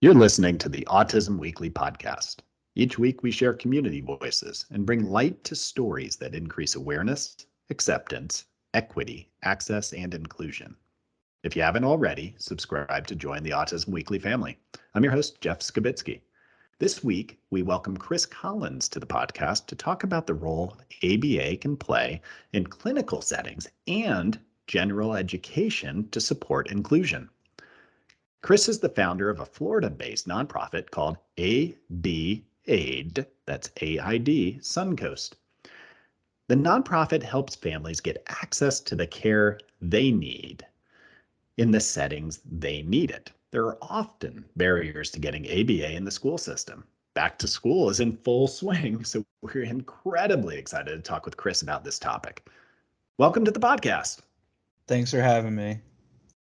You're listening to the Autism Weekly podcast. Each week, we share community voices and bring light to stories that increase awareness, acceptance, equity, access, and inclusion. If you haven't already, subscribe to join the Autism Weekly family. I'm your host, Jeff Skibitsky. This week, we welcome Chris Collins to the podcast to talk about the role ABA can play in clinical settings and general education to support inclusion. Chris is the founder of a Florida-based nonprofit called ABAID, that's AID, Suncoast. The nonprofit helps families get access to the care they need in the settings they need it. There are often barriers to getting ABA in the school system. Back to school is in full swing, so we're incredibly excited to talk with Chris about this topic. Welcome to the podcast. Thanks for having me.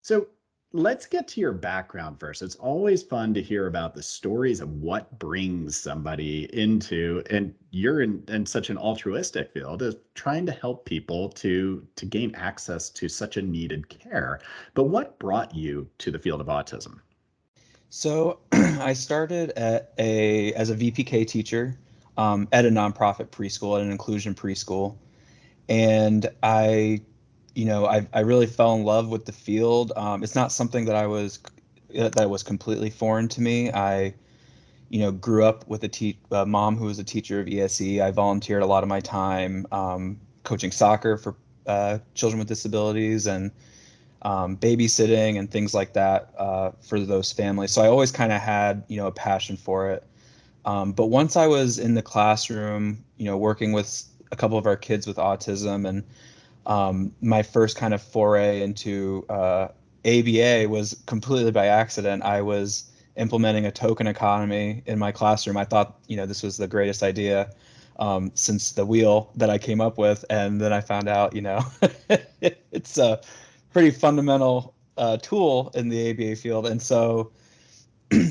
So let's get to your background first. It's always fun to hear about the stories of what brings somebody into, and you're in such an altruistic field, of trying to help people to gain access to such a needed care. But what brought you to the field of autism? So I started as a VPK teacher at a nonprofit preschool, at an inclusion preschool. And I really fell in love with the field. It's not something that was completely foreign to me. I grew up with a mom who was a teacher of ESE. I volunteered a lot of my time coaching soccer for children with disabilities and babysitting and things like that for those families. So I always kind of had a passion for it. But once I was in the classroom, working with a couple of our kids with autism, and my first kind of foray into ABA was completely by accident. I was implementing a token economy in my classroom. I thought, this was the greatest idea since the wheel that I came up with. And then I found out, it's a pretty fundamental tool in the ABA field. And so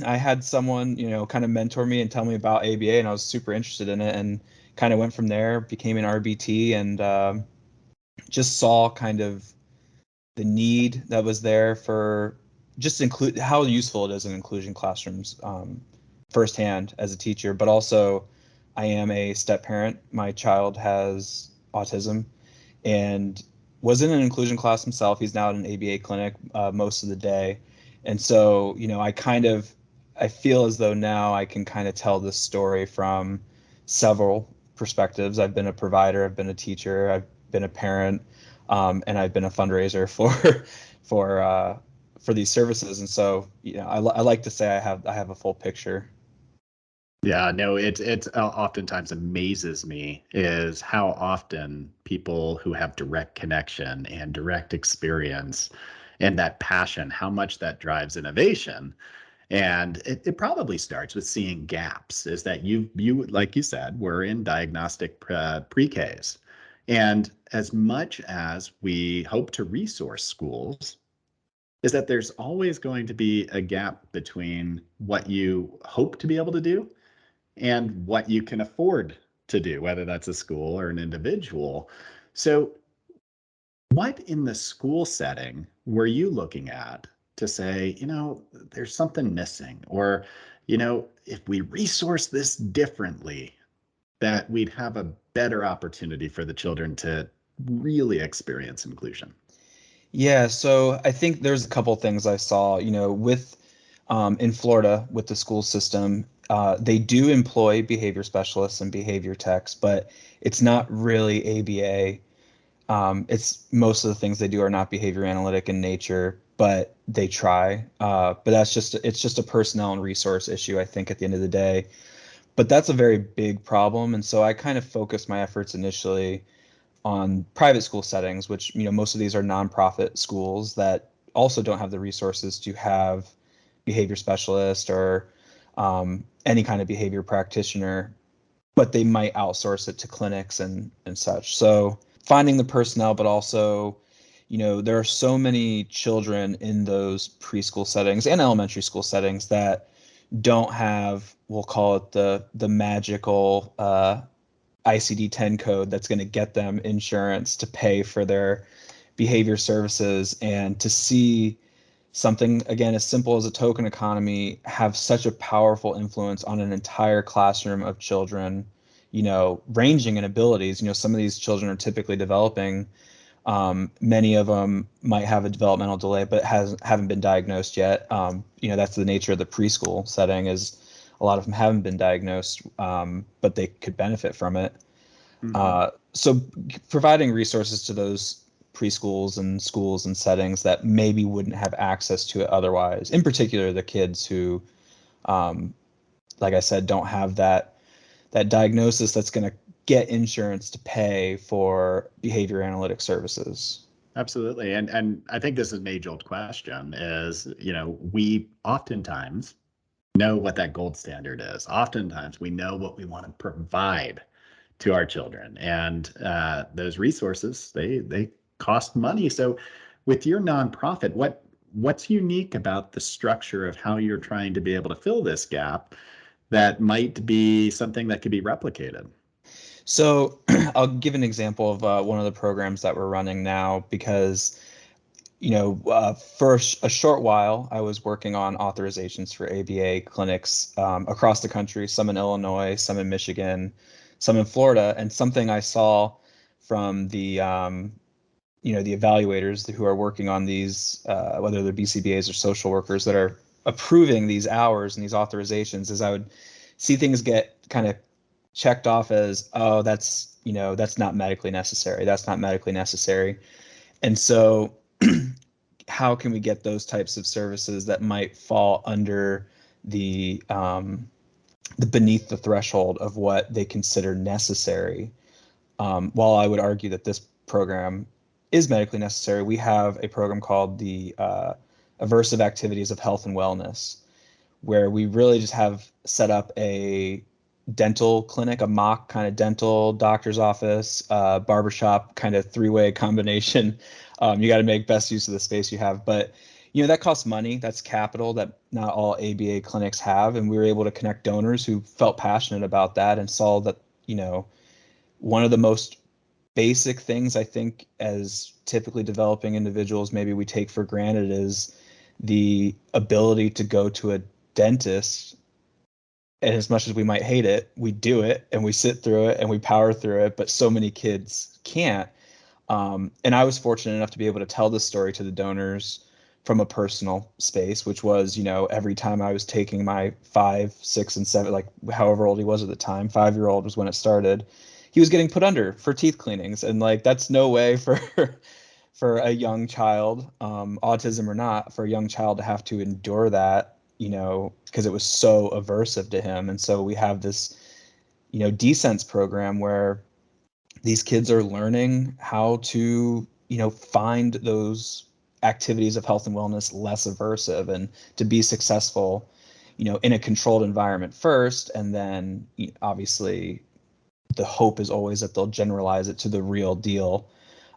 I had someone, kind of mentor me and tell me about ABA, and I was super interested in it and kind of went from there, became an RBT, and just saw kind of the need that was there for just include how useful it is in inclusion classrooms firsthand as a teacher. But also, I am a step parent. My child has autism and was in an inclusion class himself. He's now at an ABA clinic most of the day. And so, I feel as though now I can kind of tell this story from several perspectives. I've been a provider, I've been a teacher, I've been a parent, and I've been a fundraiser for these services. And so, I like to say I have a full picture. Yeah, no, it oftentimes amazes me is how often people who have direct connection and direct experience and that passion, how much that drives innovation. And it probably starts with seeing gaps, is that you like you said, were in diagnostic pre-Ks. And as much as we hope to resource schools, is that there's always going to be a gap between what you hope to be able to do and what you can afford to do, whether that's a school or an individual. So what in the school setting were you looking at to say, there's something missing, or, if we resource this differently, that we'd have a better opportunity for the children to really experience inclusion? Yeah, so I think there's a couple things I saw, with in Florida with the school system. They do employ behavior specialists and behavior techs, but it's not really ABA. It's most of the things they do are not behavior analytic in nature, but they try. But it's just a personnel and resource issue, I think, at the end of the day. But that's a very big problem, and so I kind of focused my efforts initially on private school settings, which most of these are nonprofit schools that also don't have the resources to have behavior specialist or any kind of behavior practitioner, but they might outsource it to clinics and such. So finding the personnel, but also, there are so many children in those preschool settings and elementary school settings that don't have, we'll call it the magical ICD-10 code that's going to get them insurance to pay for their behavior services, and to see something again as simple as a token economy have such a powerful influence on an entire classroom of children, ranging in abilities. Some of these children are typically developing. Many of them might have a developmental delay, but haven't been diagnosed yet. That's the nature of the preschool setting, is a lot of them haven't been diagnosed, but they could benefit from it. Mhm. So providing resources to those preschools and schools and settings that maybe wouldn't have access to it otherwise, in particular the kids who, um, like I said, don't have that diagnosis that's going to get insurance to pay for behavior analytic services. Absolutely. And I think this is an age-old question is, we oftentimes know what that gold standard is. Oftentimes we know what we want to provide to our children, and those resources, they cost money. So with your nonprofit, what's unique about the structure of how you're trying to be able to fill this gap that might be something that could be replicated? So I'll give an example of one of the programs that we're running now, because for a short while, I was working on authorizations for ABA clinics across the country, some in Illinois, some in Michigan, some in Florida. And something I saw from the evaluators who are working on these, whether they're BCBAs or social workers that are approving these hours and these authorizations, is I would see things get kind of checked off as, oh, that's not medically necessary. That's not medically necessary. And so how can we get those types of services that might fall under the beneath the threshold of what they consider necessary? While I would argue that this program is medically necessary, we have a program called the Aversive Activities of Health and Wellness, where we really just have set up a dental clinic, a mock kind of dental doctor's office, barbershop kind of three-way combination. You got to make best use of the space you have, but that costs money. That's capital that not all ABA clinics have, and we were able to connect donors who felt passionate about that and saw that one of the most basic things I think as typically developing individuals maybe we take for granted is the ability to go to a dentist. And as much as we might hate it, we do it and we sit through it and we power through it, but so many kids can't. And I was fortunate enough to be able to tell this story to the donors from a personal space, which was, every time I was taking my 5, 6, and 7, like however old he was at the time, 5-year-old was when it started, he was getting put under for teeth cleanings. And like, that's no way for for a young child, autism or not, for a young child to have to endure that, because it was so aversive to him. And so we have this, Desense program where these kids are learning how to, find those activities of health and wellness less aversive and to be successful, in a controlled environment first. And then obviously the hope is always that they'll generalize it to the real deal.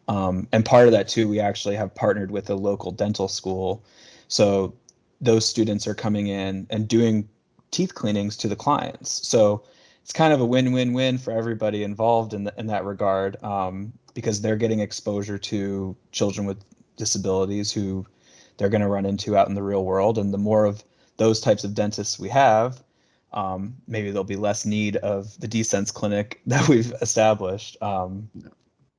And part of that too, we actually have partnered with a local dental school. So those students are coming in and doing teeth cleanings to the clients. So it's kind of a win-win-win for everybody involved in that regard, because they're getting exposure to children with disabilities who they're going to run into out in the real world. And the more of those types of dentists we have, maybe there'll be less need of the Desense clinic that we've established.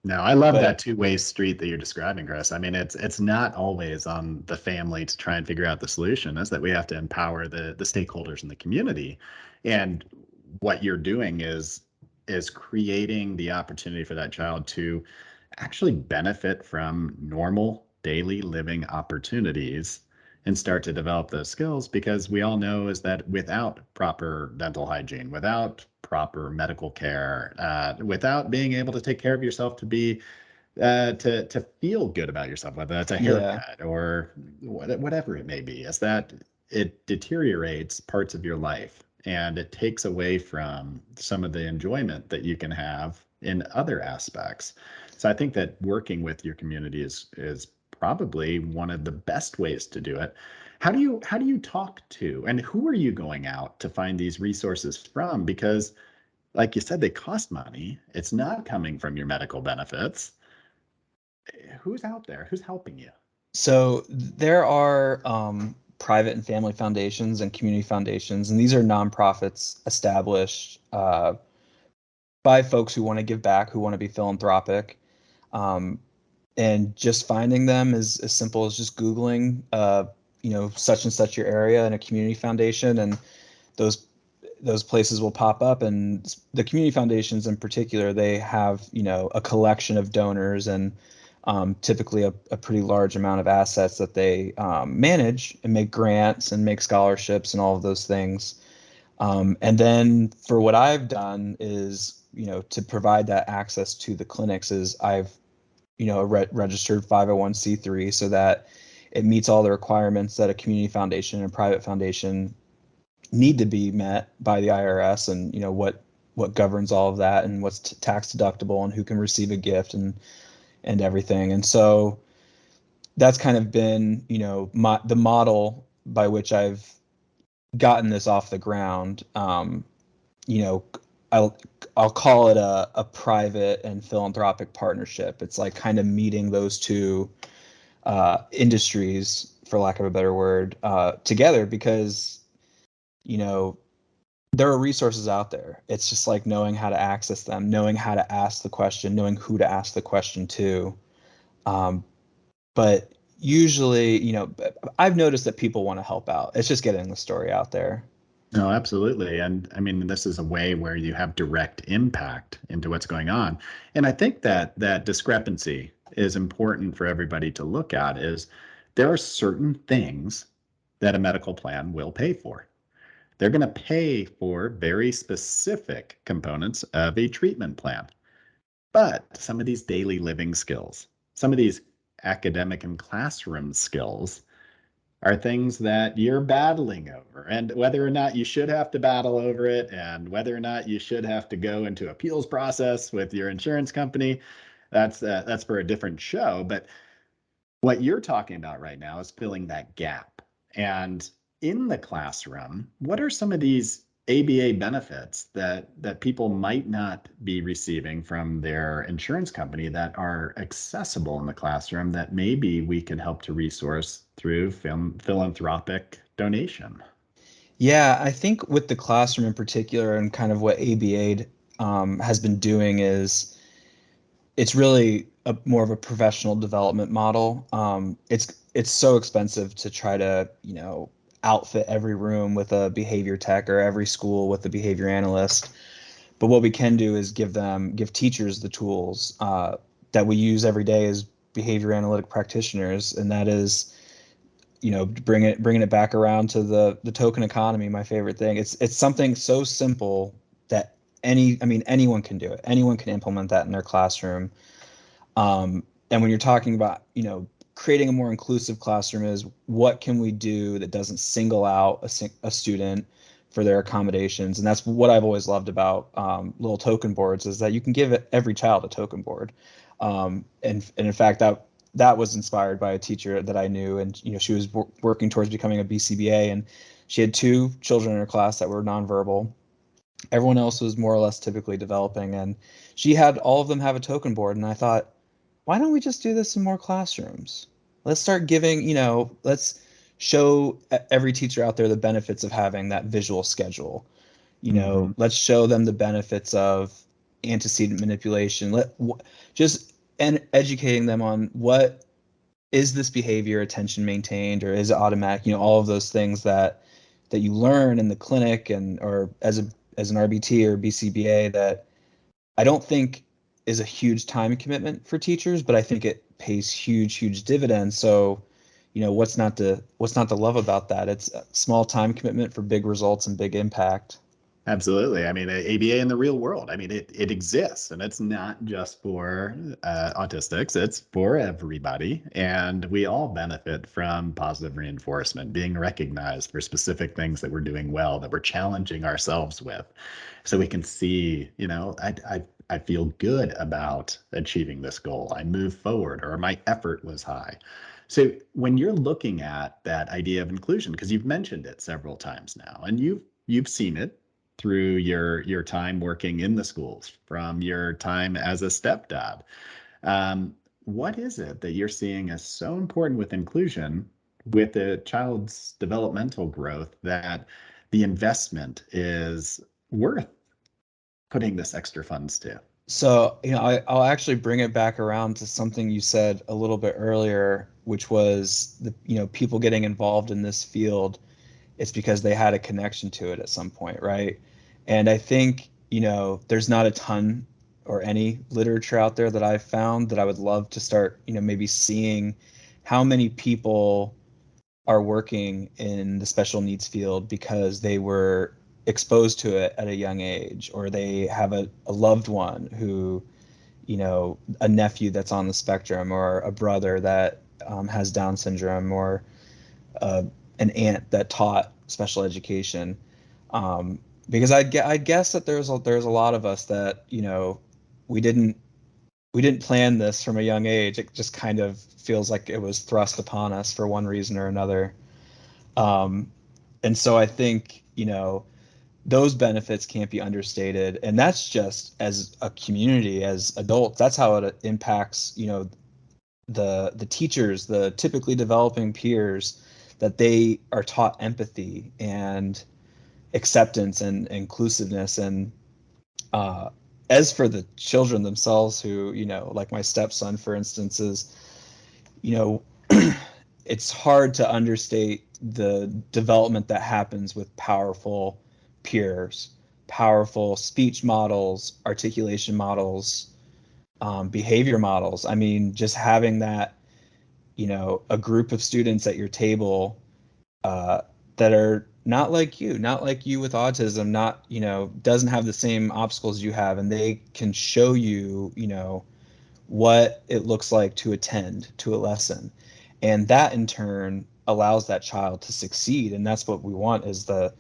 No, I love But that two-way street that you're describing, Chris. I mean, it's not always on the family to try and figure out the solution. Is that we have to empower the stakeholders in the community, and what you're doing is creating the opportunity for that child to actually benefit from normal daily living opportunities and start to develop those skills, because we all know is that without proper dental hygiene, without proper medical care, without being able to take care of yourself to be to feel good about yourself, whether that's a yeah, haircut or whatever it may be, is that it deteriorates parts of your life and it takes away from some of the enjoyment that you can have in other aspects. So I think that working with your community is probably one of the best ways to do it. How do you talk to, and who are you going out to find these resources from? Because like you said, they cost money. It's not coming from your medical benefits. Who's out there? Who's helping you? So there are private and family foundations and community foundations, and these are nonprofits established by folks who want to give back, who want to be philanthropic. Um, and just finding them is as simple as just Googling, such and such your area and a community foundation, and those those places will pop up. And the community foundations in particular, they have a collection of donors and typically a pretty large amount of assets that they manage and make grants and make scholarships and all of those things. And then for what I've done is, to provide that access to the clinics is I've, registered 501(c)(3) so that it meets all the requirements that a community foundation and a private foundation need to be met by the IRS, and what governs all of that, and what's tax deductible, and who can receive a gift, and everything. And so that's kind of been the model by which I've gotten this off the ground. You know, I'll call it a private and philanthropic partnership. It's like kind of meeting those two industries, for lack of a better word, together, because you know there are resources out there. It's just like knowing how to access them, knowing how to ask the question, knowing who to ask the question to. Um, but usually, I've noticed that people want to help out. It's just getting the story out there. No, absolutely. And I mean, this is a way where you have direct impact into what's going on. And I think that that discrepancy is important for everybody to look at is there are certain things that a medical plan will pay for. They're going to pay for very specific components of a treatment plan. But some of these daily living skills, some of these academic and classroom skills are things that you're battling over. And whether or not you should have to battle over it and whether or not you should have to go into appeals process with your insurance company, that's for a different show. But what you're talking about right now is filling that gap. And in the classroom, what are some of these ABA benefits that people might not be receiving from their insurance company that are accessible in the classroom that maybe we can help to resource through philanthropic donation? Yeah, I think with the classroom in particular, and kind of what ABA has been doing, is it's really more of a professional development model. It's so expensive to try to outfit every room with a behavior tech, or every school with a behavior analyst. But what we can do is give teachers the tools that we use every day as behavior analytic practitioners, and that is bringing it back around to the token economy. My favorite thing. It's something so simple that anyone can do it. Anyone can implement that in their classroom. And when you're talking about creating a more inclusive classroom, is what can we do that doesn't single out a student for their accommodations. And that's what I've always loved about little token boards, is that you can give every child a token board. And in fact, that was inspired by a teacher that I knew, and she was working towards becoming a BCBA, and she had two children in her class that were nonverbal. Everyone else was more or less typically developing, and she had all of them have a token board. And I thought, why don't we just do this in more classrooms? Let's start giving, let's show every teacher out there the benefits of having that visual schedule. Mhm. Let's show them the benefits of antecedent manipulation. Just and educating them on what is this behavior attention maintained, or is it automatic? All of those things that you learn in the clinic, and or as an RBT or BCBA, that I don't think is a huge time commitment for teachers, but I think it pays huge dividends. So, what's not to love about that? It's a small time commitment for big results and big impact. Absolutely. I mean, ABA in the real world. I mean, it exists, and it's not just for autistics. It's for everybody, and we all benefit from positive reinforcement, being recognized for specific things that we're doing well, that we're challenging ourselves with, so we can see, I feel good about achieving this goal. I move forward, or my effort was high. So when you're looking at that idea of inclusion, because you've mentioned it several times now, and you've seen it through your time working in the schools, from your time as a stepdad. what is it that you're seeing as so important with inclusion with a child's developmental growth that the investment is worth putting this extra funds to? So, I'll actually bring it back around to something you said a little bit earlier, which was people getting involved in this field. It's because they had a connection to it at some point, right? And I think, there's not a ton or any literature out there that I've found that I would love to start, maybe seeing how many people are working in the special needs field because they were exposed to it at a young age, or they have a loved one who, a nephew that's on the spectrum, or a brother that has Down syndrome, or uh, an aunt that taught special education. Because I guess that there's a lot of us that we didn't we didn't plan this from a young age. It just kind of feels like it was thrust upon us for one reason or another. Um, and so I think, those benefits can't be understated. And that's just as a community, as adults, that's how it impacts, the teachers, the typically developing peers, that they are taught empathy and acceptance and inclusiveness. And uh, as for the children themselves, who, like my stepson, for instance, is, you know, it's hard to understate the development that happens with powerful peers, powerful speech models, articulation models, behavior models. I mean, just having that, a group of students at your table uh, that are not like you with autism, not, doesn't have the same obstacles you have, and they can show you, what it looks like to attend to a lesson. And that in turn allows that child to succeed. And that's what we want, is the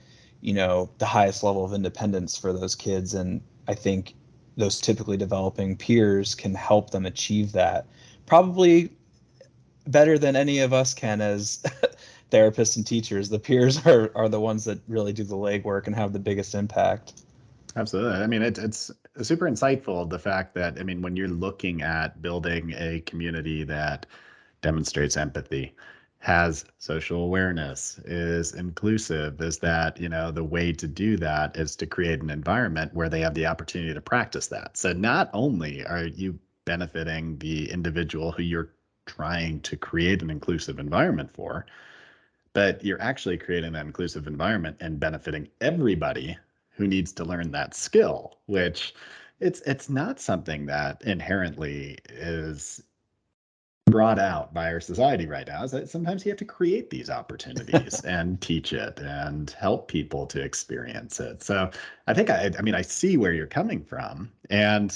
highest level of independence for those kids. And I think those typically developing peers can help them achieve that, probably better than any of us can as therapists and teachers. The peers are the ones that really do the legwork and have the biggest impact. Absolutely. I mean, it's super insightful, the fact that, I mean, when you're looking at building a community that demonstrates empathy, has social awareness, is inclusive, is that, the way to do that is to create an environment where they have the opportunity to practice that. So not only are you benefiting the individual who you're trying to create an inclusive environment for, but you're actually creating that inclusive environment and benefiting everybody who needs to learn that skill, which it's not something that inherently is brought out by our society right now. Is that sometimes you have to create these opportunities and teach it and help people to experience it. So I think I mean, I see where you're coming from, and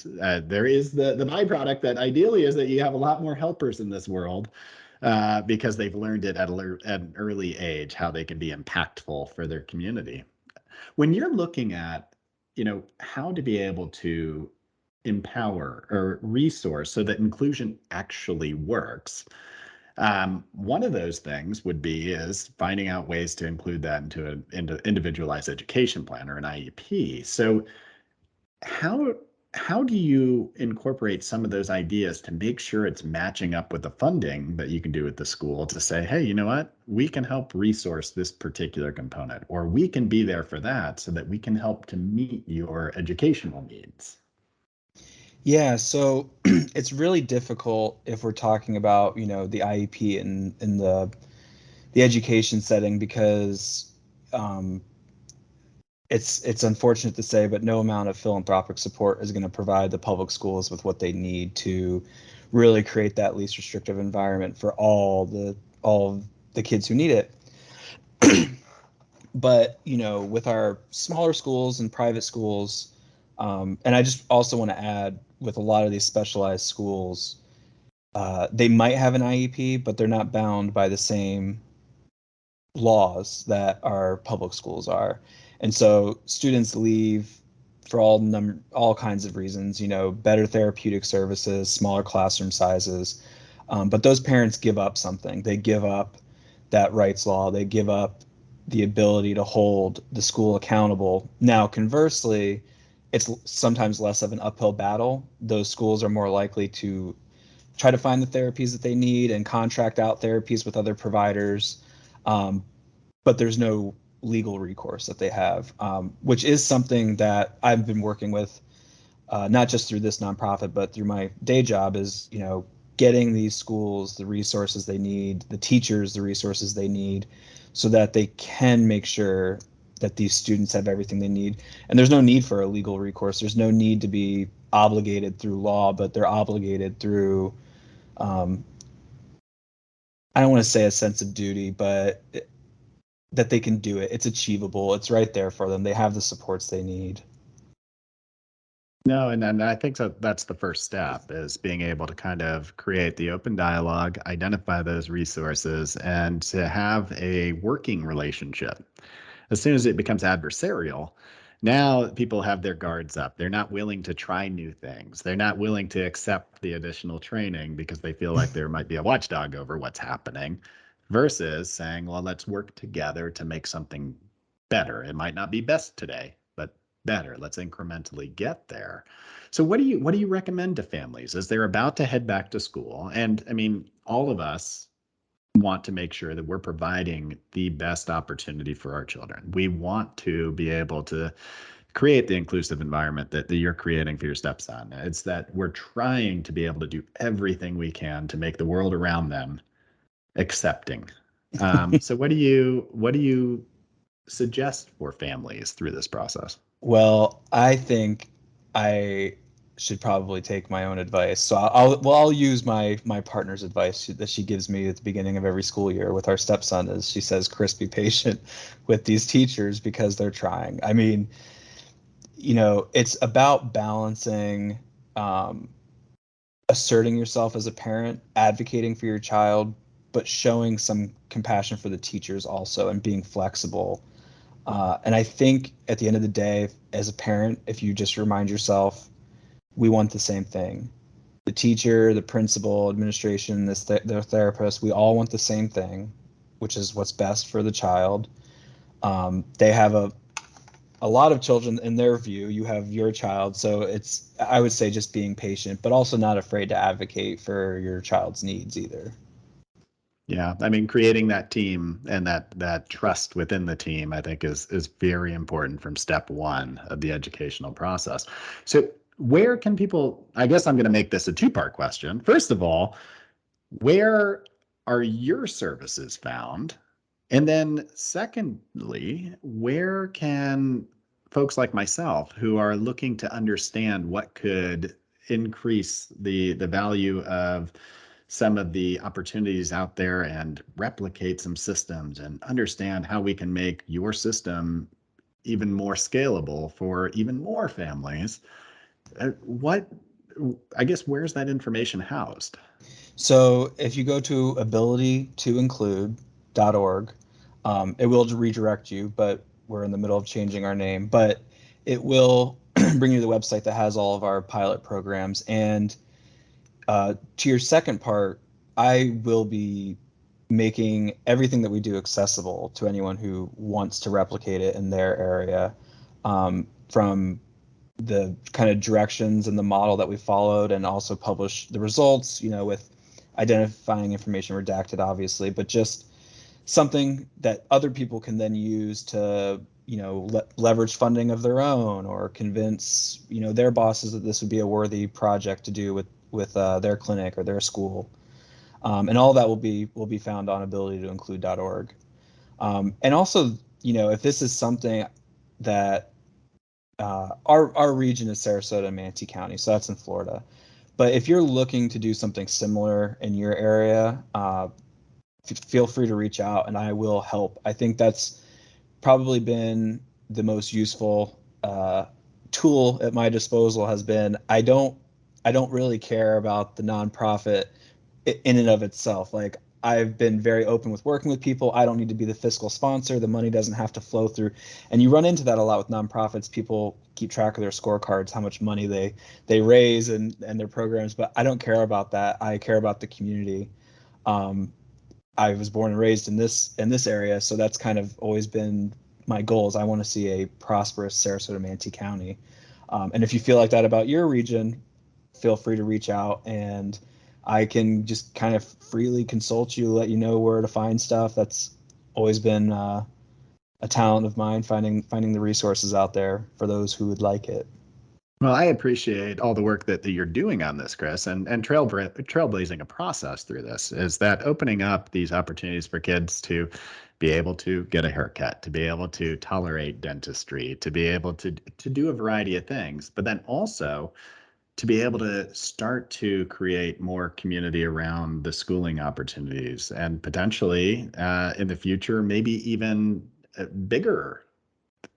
there is the byproduct that ideally is that you have a lot more helpers in this world, because they've learned it at an early age how they can be impactful for their community. When you're looking at, how to be able to empower or resource so that inclusion actually works, one of those things would be is finding out ways to include that into individualized education plan or an IEP. So how how do you incorporate some of those ideas to make sure it's matching up with the funding that you can do at the school to say, hey, you know what, we can help resource this particular component, or we can be there for that so that we can help to meet your educational needs? Yeah, so it's really difficult if we're talking about, the IEP in the education setting, because um, it's unfortunate to say, but no amount of philanthropic support is going to provide the public schools with what they need to really create that least restrictive environment for all of the kids who need it. But with our smaller schools and private schools, and I just also want to add, with a lot of these specialized schools, they might have an IEP, but they're not bound by the same laws that our public schools are. And so students leave for all kinds of reasons, better therapeutic services, smaller classroom sizes. But those parents give up something. They give up that rights law. They give up the ability to hold the school accountable. Now, conversely, it's sometimes less of an uphill battle. Those schools are more likely to try to find the therapies that they need and contract out therapies with other providers. But there's no legal recourse that they have, which is something that I've been working with, not just through this nonprofit, but through my day job, is, getting these schools the resources they need, the teachers the resources they need, so that they can make sure that these students have everything they need. And there's no need for a legal recourse. There's no need to be obligated through law, but they're obligated through, I don't want to say a sense of duty, but that they can do it. It's achievable. It's right there for them. They have the supports they need. No, and I think that's the first step, is being able to kind of create the open dialogue, identify those resources, and to have a working relationship. As soon as it becomes adversarial, now people have their guards up. They're not willing to try new things. They're not willing to accept the additional training because they feel like there might be a watchdog over what's happening, versus saying, well, let's work together to make something better. It might not be best today, but better. Let's incrementally get there. So what do you recommend to families as they're about to head back to school? And I mean, all of us want to make sure that we're providing the best opportunity for our children. We want to be able to create the inclusive environment that you're creating for your stepson. It's that we're trying to be able to do everything we can to make the world around them accepting. So what do you suggest for families through this process? Well, I think I should probably take my own advice. So I'll use my partner's advice that she gives me at the beginning of every school year with our stepson. Is she says, Chris, be patient with these teachers because they're trying. I mean, it's about balancing, asserting yourself as a parent, advocating for your child, but showing some compassion for the teachers also, and being flexible. And I think at the end of the day, as a parent, if you just remind yourself, we want the same thing. The teacher, the principal, administration, the therapist, we all want the same thing, which is what's best for the child. They have a lot of children in their view. You have your child, so I would say, just being patient, but also not afraid to advocate for your child's needs either. Yeah, I mean, creating that team and that trust within the team, I think is very important from step one of the educational process. So where can people, I guess I'm going to make this a two-part question. First of all, where are your services found? And then secondly, where can folks like myself who are looking to understand what could increase the value of some of the opportunities out there and replicate some systems and understand how we can make your system even more scalable for even more families, what, I guess, where's that information housed? So if you go to abilitytoinclude.org, it will redirect you, but we're in the middle of changing our name. But it will bring you to the website that has all of our pilot programs. And to your second part, I will be making everything that we do accessible to anyone who wants to replicate it in their area, from the kind of directions and the model that we followed, and also publish the results, with identifying information redacted, obviously, but just something that other people can then use to, leverage funding of their own, or convince, their bosses that this would be a worthy project to do with their clinic or their school. And all that will be found on abilitytoinclude.org. And also, if this is something that our region is Sarasota and Manatee County, so that's in Florida. But if you're looking to do something similar in your area, feel free to reach out and I will help. I think that's probably been the most useful tool at my disposal. Has been, I don't really care about the nonprofit in and of itself. Like, I've been very open with working with people. I don't need to be the fiscal sponsor. The money doesn't have to flow through. And you run into that a lot with nonprofits. People keep track of their scorecards, how much money they raise and their programs. But I don't care about that. I care about the community. I was born and raised in this area, so that's kind of always been my goals. I want to see a prosperous Sarasota Manatee County. And if you feel like that about your region, feel free to reach out, and I can just kind of freely consult you, let you know where to find stuff. That's always been a talent of mine, finding the resources out there for those who would like it. Well, I appreciate all the work that you're doing on this, Chris, and trailblazing a process through this. Is that opening up these opportunities for kids to be able to get a haircut, to be able to tolerate dentistry, to be able to do a variety of things, but then also to be able to start to create more community around the schooling opportunities, and potentially in the future, maybe even bigger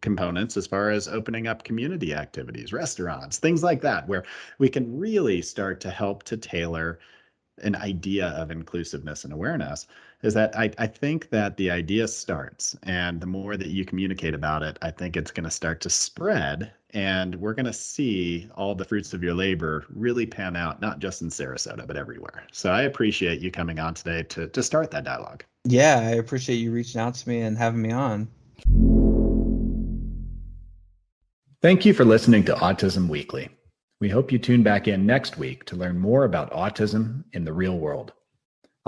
components as far as opening up community activities, restaurants, things like that, where we can really start to help to tailor an idea of inclusiveness and awareness. Is that I think that the idea starts, and the more that you communicate about it, I think it's going to start to spread, and we're going to see all the fruits of your labor really pan out, not just in Sarasota, but everywhere. So I appreciate you coming on today to start that dialogue. Yeah, I appreciate you reaching out to me and having me on. Thank you for listening to Autism Weekly. We hope you tune back in next week to learn more about autism in the real world.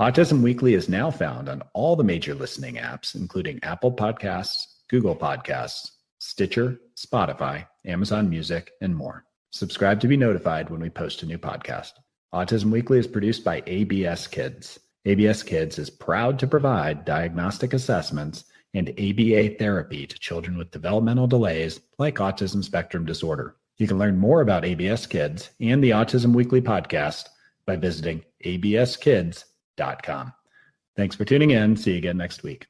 Autism Weekly is now found on all the major listening apps, including Apple Podcasts, Google Podcasts, Stitcher, Spotify, Amazon Music, and more. Subscribe to be notified when we post a new podcast. Autism Weekly is produced by ABS Kids. ABS Kids is proud to provide diagnostic assessments and ABA therapy to children with developmental delays like autism spectrum disorder. You can learn more about ABS Kids and the Autism Weekly podcast by visiting abskids.com. Thanks for tuning in. See you again next week.